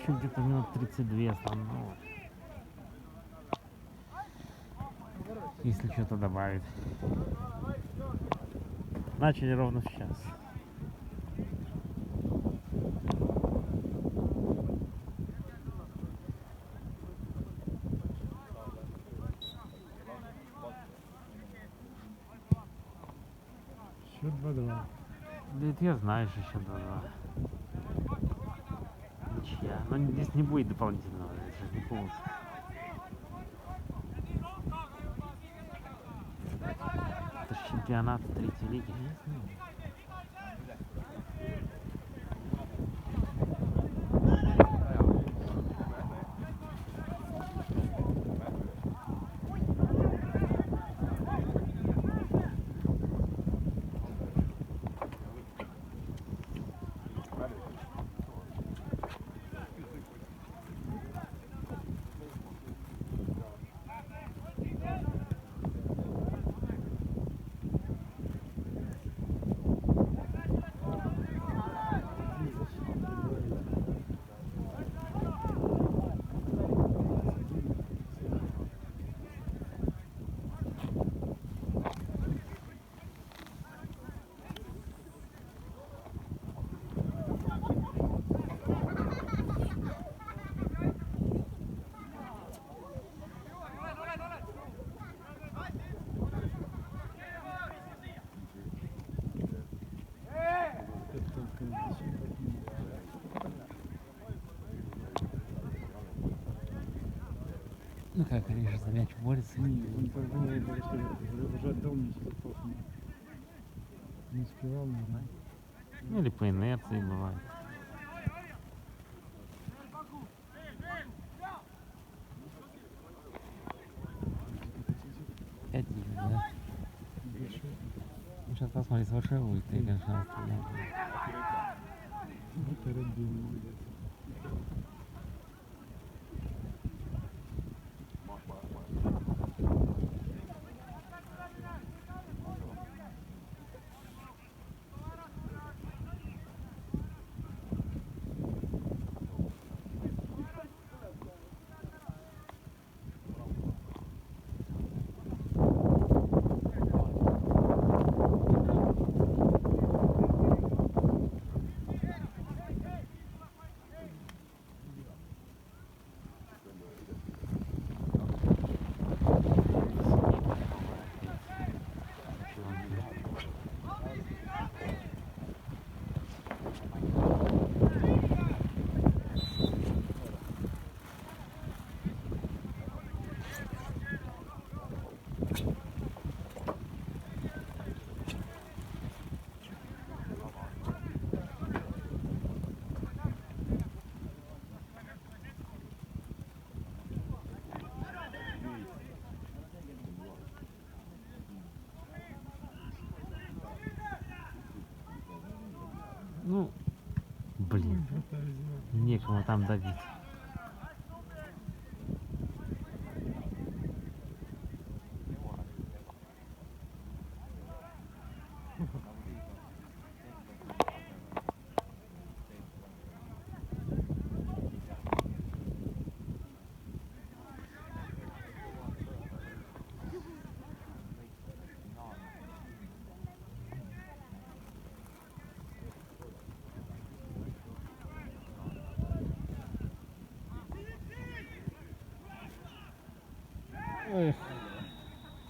еще где-то минут 32 там, ну, если что-то добавить. Начали ровно в час. Счет 2-2. Да это я знаю, что еще 2-2. Ничья. Но здесь не будет дополнительного, это же не полностью. Это же чемпионат третьей лиги. Ну как, они же за мяч борются. Не, он по-моему, что уже отдал мне телефон. Не успевал, наверное. Ну или по инерции бывает. Опять есть, да? Ну, сейчас посмотри, с Ваше будет, и, конечно, оставляем. Это регби. Ну, блин, некому там давить. Эх,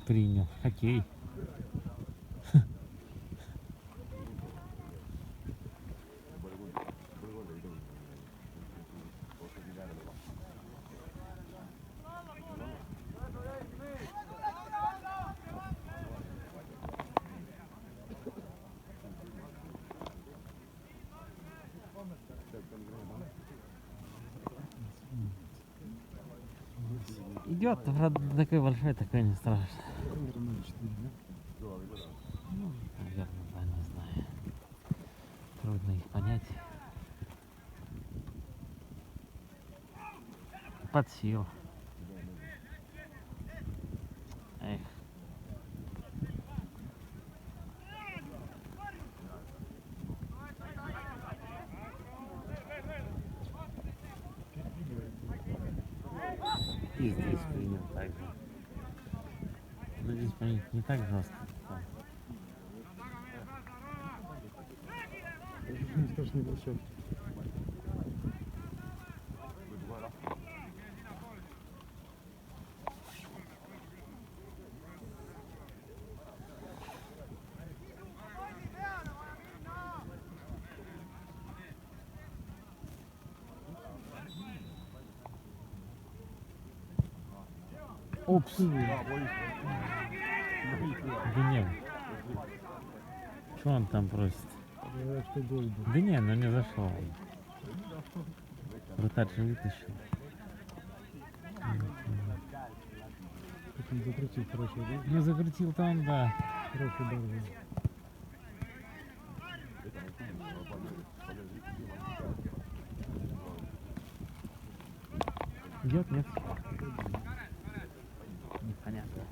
принял. Хоккей. Идет, правда, такой большой, такой не страшно. Наверное, 4, да? Ну, наверное, да, не знаю. Трудно их понять. Под силу. Эх. здесь по них не так жестко. Там. Страшный площадки. Упс. Да нет. Что он там просит? Говорят, что гол был. Да не, ну не зашел. Вратарь же вытащил. Как он закрутил хорошо, да? Ну закрутил-то он, да. Хороший удар был. Идет, нет? Непонятно.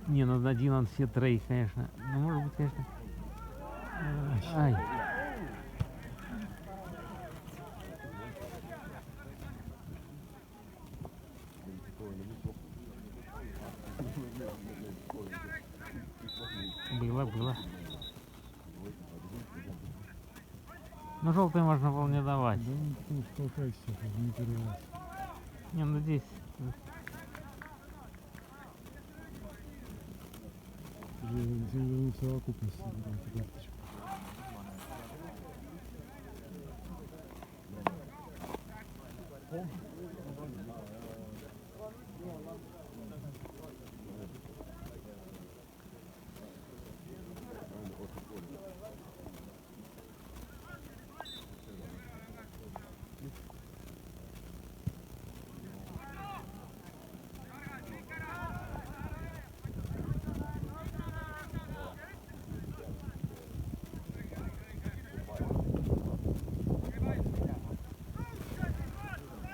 Не, ну один он все троих, конечно. Ну, может быть, конечно. Ай. Было. Ну, желтый можно было не давать. Да он потому что толкайся, не первый раз. Не, ну здесь... Уже вернуть совокупность, эту карточку.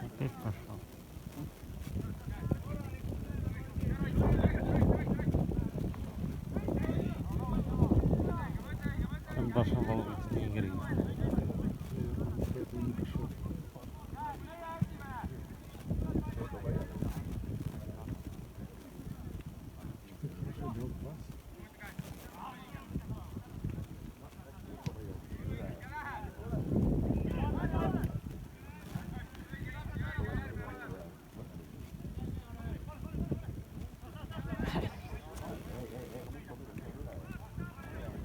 Опять пошел. Он должен был быть вне игры. Поэтому не пошел. Хорошо дал пас.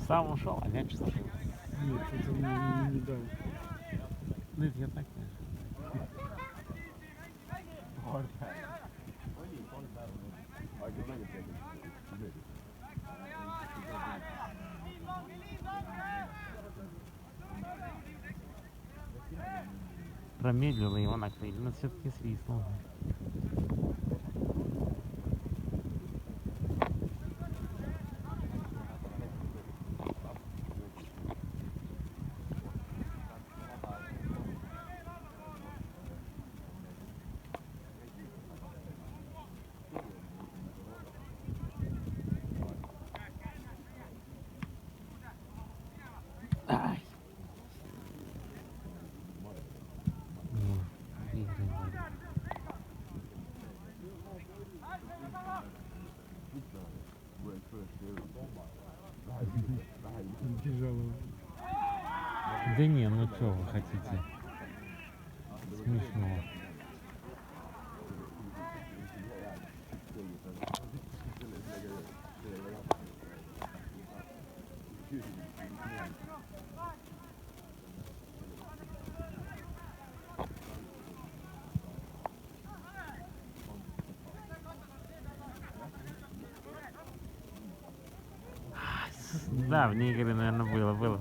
Сам ушел, а мяч сложился. Нет, это не дал. Ну это я так, конечно. Промедлила его накрыли, но все-таки свистнул. Ай. Ну, выиграли. Тяжело. Да не, ну что вы хотите? Смешно. Да, вне игры, наверное, было.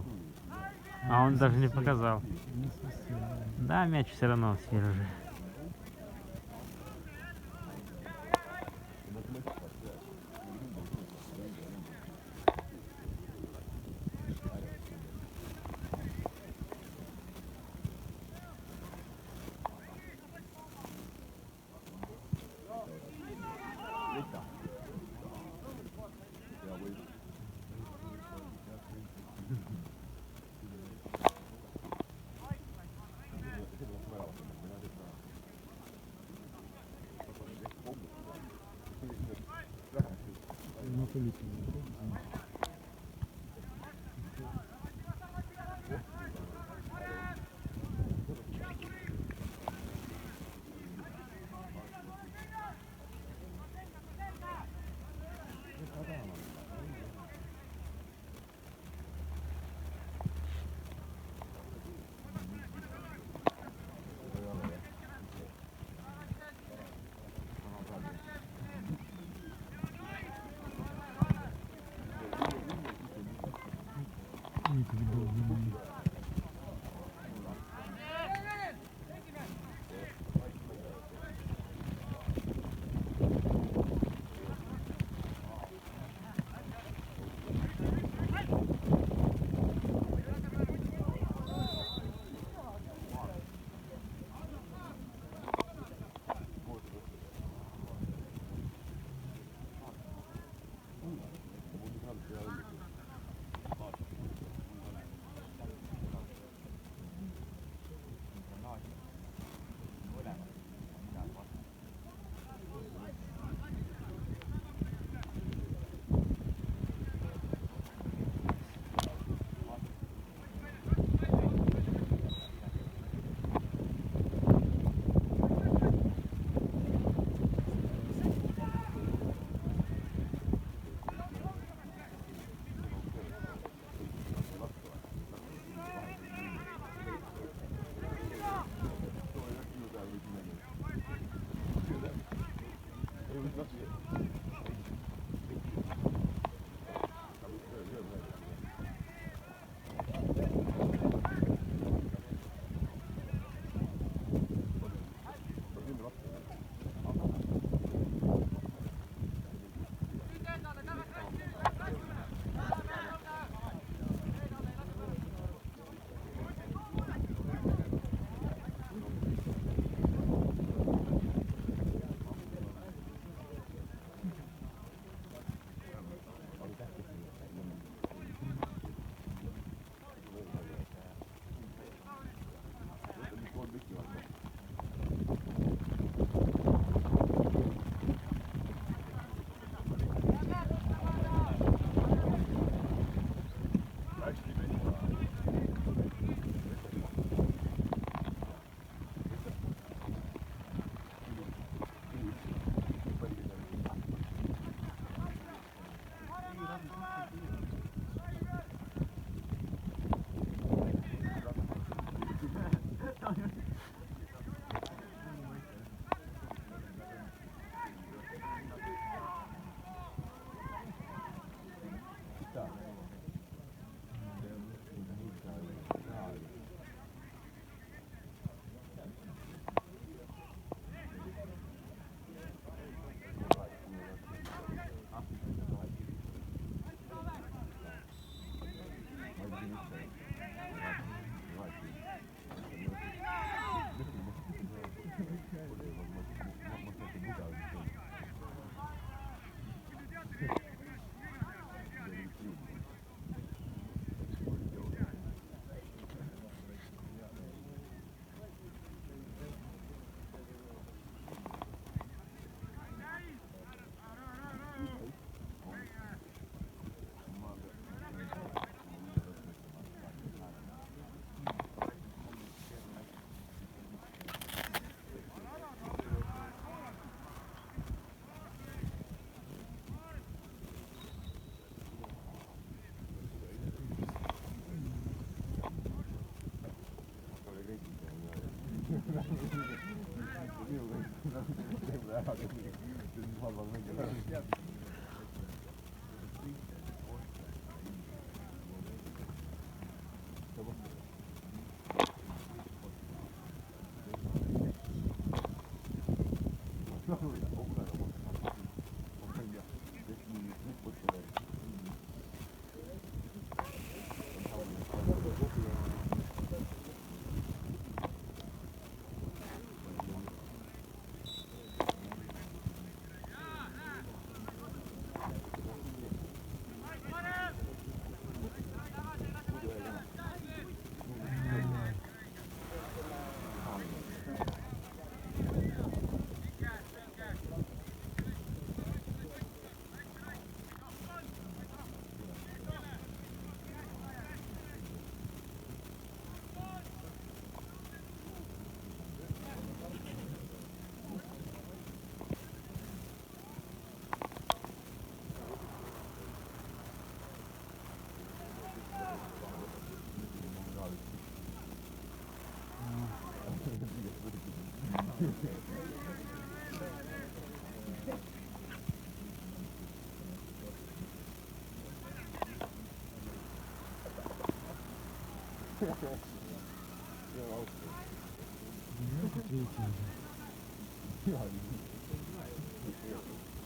А он даже не показал. Не свистел. Да, мяч все равно в сфере уже. століття.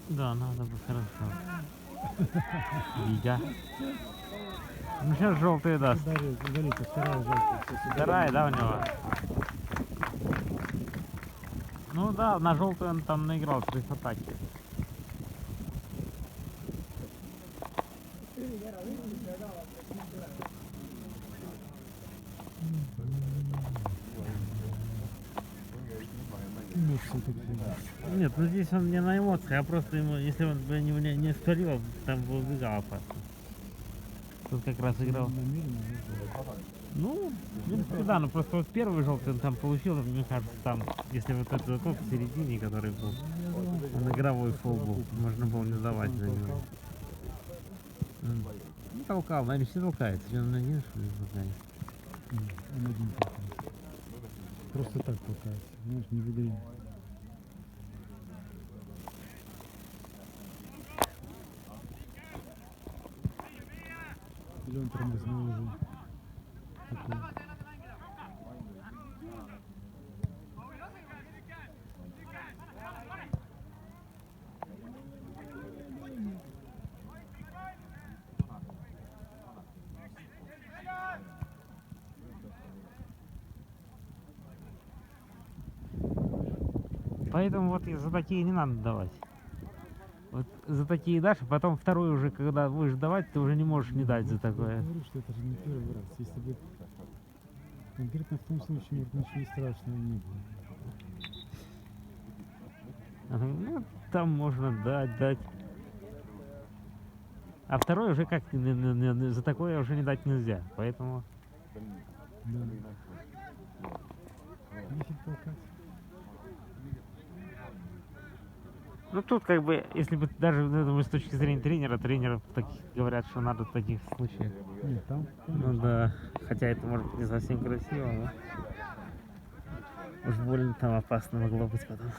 Да, надо бы хорошо. Витя. Ну сейчас желтый даст. Удалите, вторая желтая. Вторая, да, у него? Ну да, на желтую он там наиграл 3 атаки. Нет, ну здесь он не на эмоциях, а просто ему, если он бы не створил, там бы убегал опасно. Тут как раз играл. Ну, в принципе, да, но просто вот первый желтый он там получил, мне кажется, там, если вот этот вот в середине, который был, он игровой фол был, можно было не давать за него. Не толкал, наверное, все толкается, что он один, что ли, толкается? Он один толкается. Просто так толкается, знаешь, не в игре. Или он тормознул уже. Такой. Поэтому вот и за такие не надо давать. Вот за такие дашь, а потом второй уже, когда будешь давать, ты уже не можешь не дать за такое. Я говорю, что это же не первый раз. Если бы конкретно в том случае, может, ничего и страшного не было. Ну, там можно дать. А второй уже как за такое уже не дать нельзя. Поэтому. Да. Нефиг толкать. Ну тут как бы, если бы даже, я думаю, с точки зрения тренеров таких говорят, что надо в таких случаях. Нет, там. Ну да. Хотя это может быть не совсем красиво, но уж больно там опасно могло быть потом.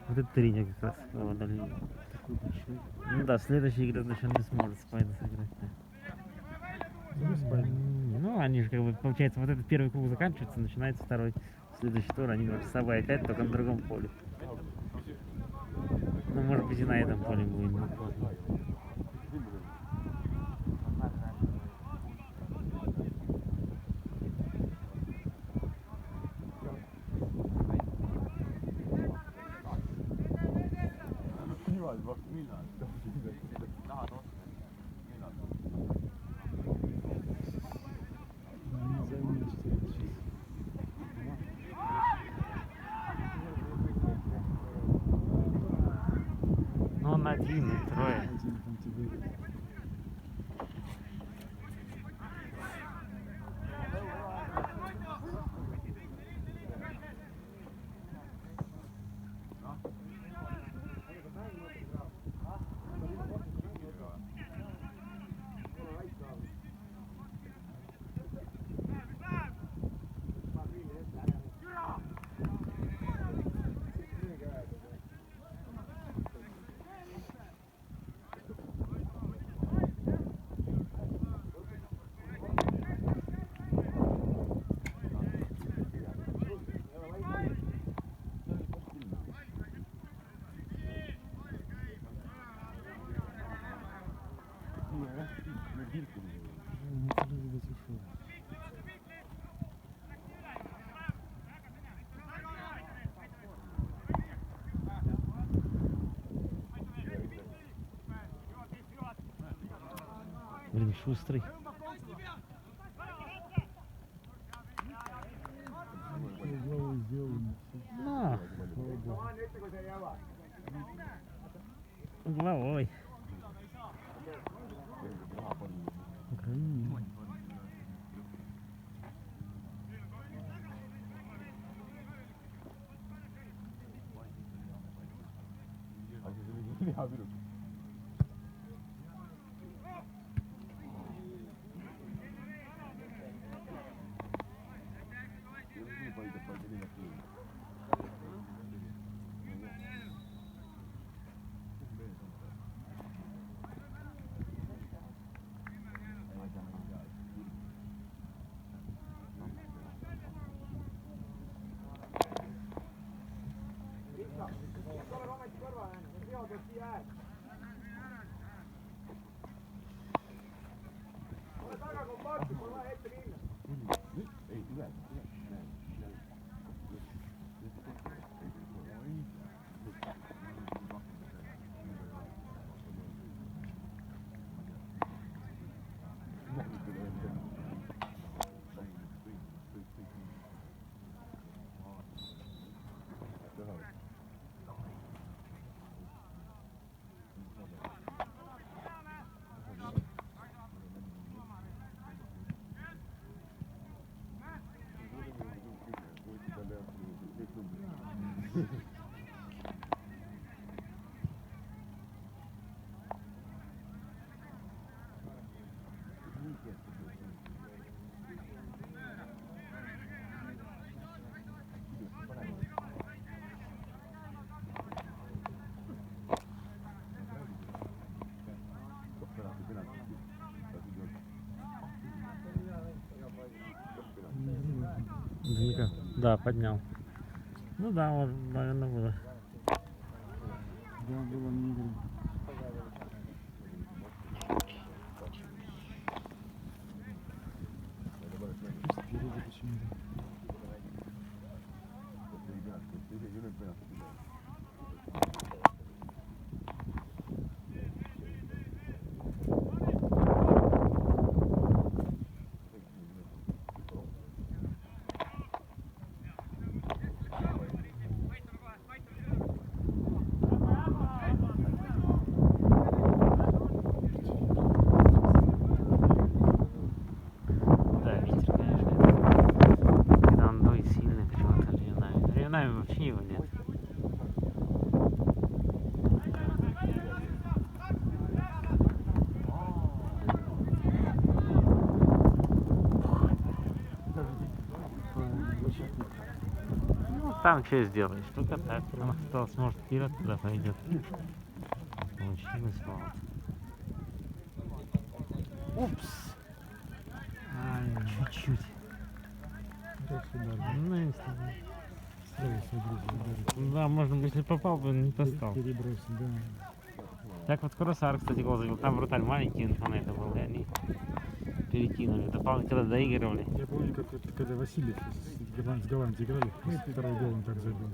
Вот это тренер как раз водолей. Такой большой. Ну да, в следующей игре значит он не сможет спайда сыграть. Тоже спайдер. Ну, они же как бы, получается, вот этот первый круг заканчивается, начинается второй. Следующий тур, они между собой опять, только на другом поле. Ну, может быть, и на этом поле будет. Ну, Не займет, что это сейчас. ну он один, и трое. Один там тебе. Ну, это же, видать, ушел. Блин, шустрый. Главное, Угловой. Украине. Вика. Да, поднял. Ну да, вот, наверное, было. Да, было не игры. Спереди почему-то. Да, ветер, конечно. Когда он дует сильный, почему-то ревнами. Ревнами вообще его нет. Ну, там что сделаешь? Только так. Там осталось, может, вперед туда пойдет. Получилось, вот. Упс. Чуть-чуть. Хороший удар. Ну, если... Старайся ударить. Да, можно бы, если попал бы, не достал. Перебросить, да. Так вот Красар, кстати, гол забил. Там вратарь маленький, он это был, и они перекинули. Когда доигрывали. Я помню, как вот, когда Васильев с Голландией играли, второй гол он так забил.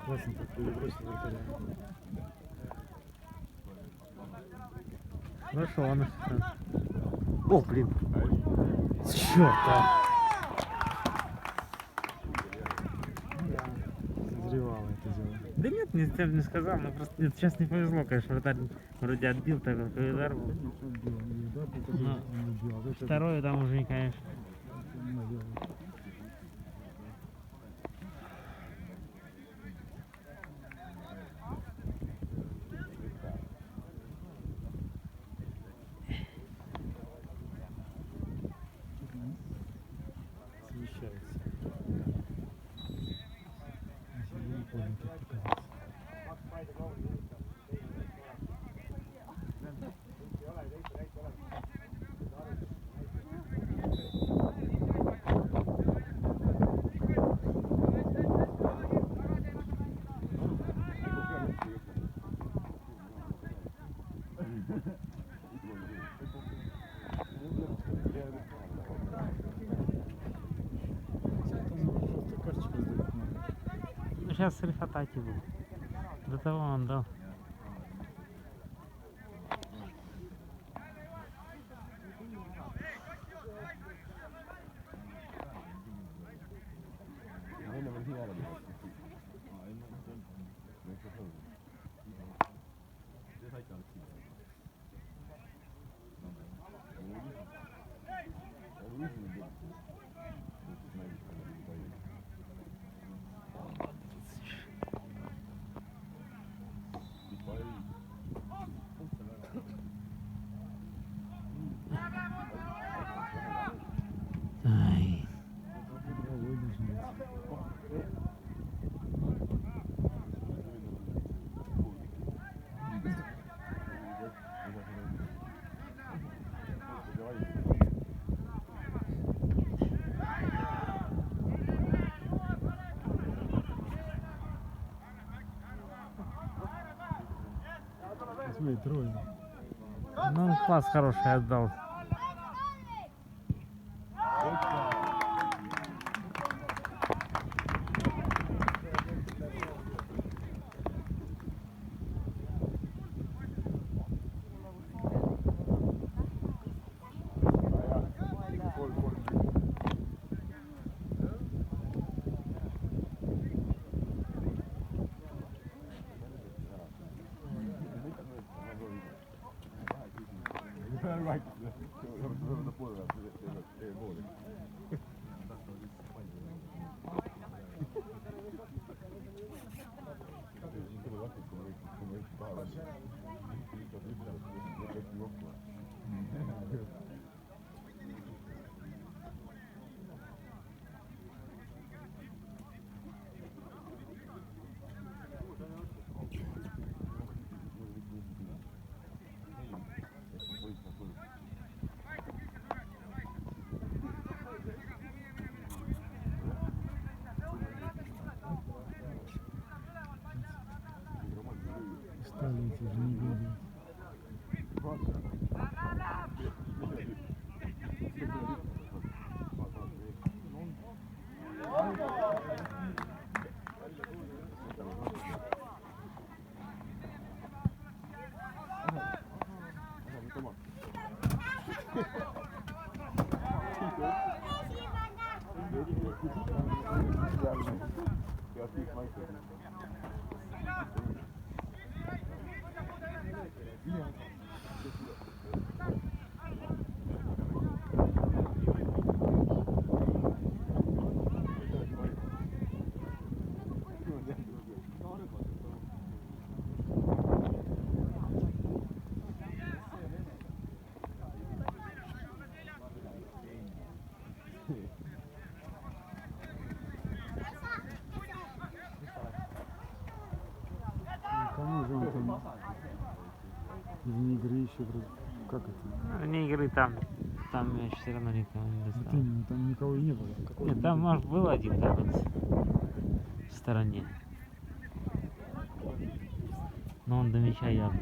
Классно так перебросил вратаря. Хорошо, он... О, блин. Черт, а. Созревало это дело. Да нет, не сказал, но просто нет, сейчас не повезло, конечно, вратарь вроде отбил такой удар был. Конечно, отбил. И удар был такой, Ну, он отбил. А вот это- Второе там уже, конечно. это не надо делать. Смещается. Я не помню, как показать. Желтую карточку сдать надо. Ну, сейчас Рифатаки был. До того он дал. Смотри, трое. Ну, он класс хороший отдал. Стали эти же не бегают. Кому же он там вне игры еще вроде? Как это? Вне игры там мяч все равно никого не Вот достал. именно, там никого и не было. Какой Нет, там, может, был один танец в стороне. Но он до мяча явно.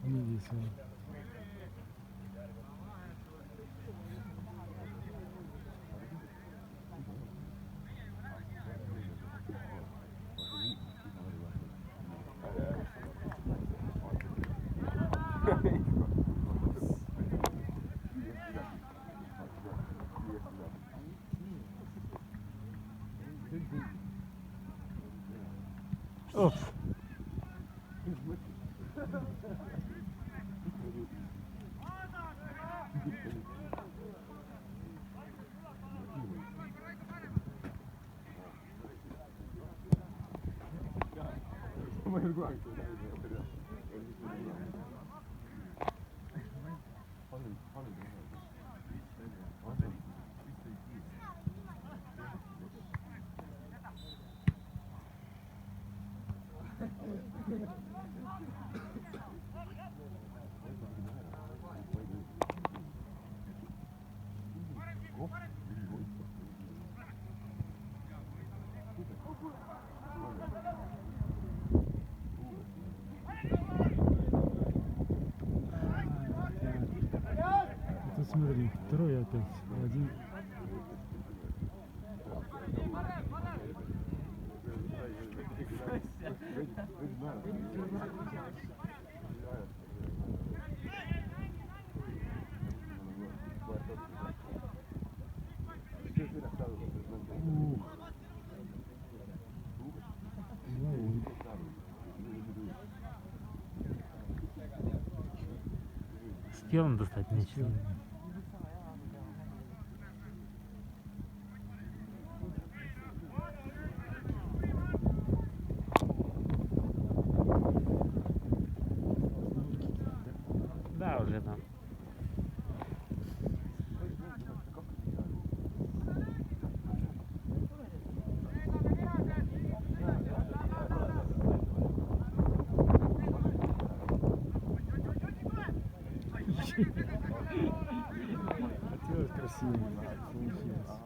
Не весело. Оф. Это смотри, второй опять. Один. Ух. Ой. С телом достать нечего. Да, уже там. Хотелось красиво. Получилось.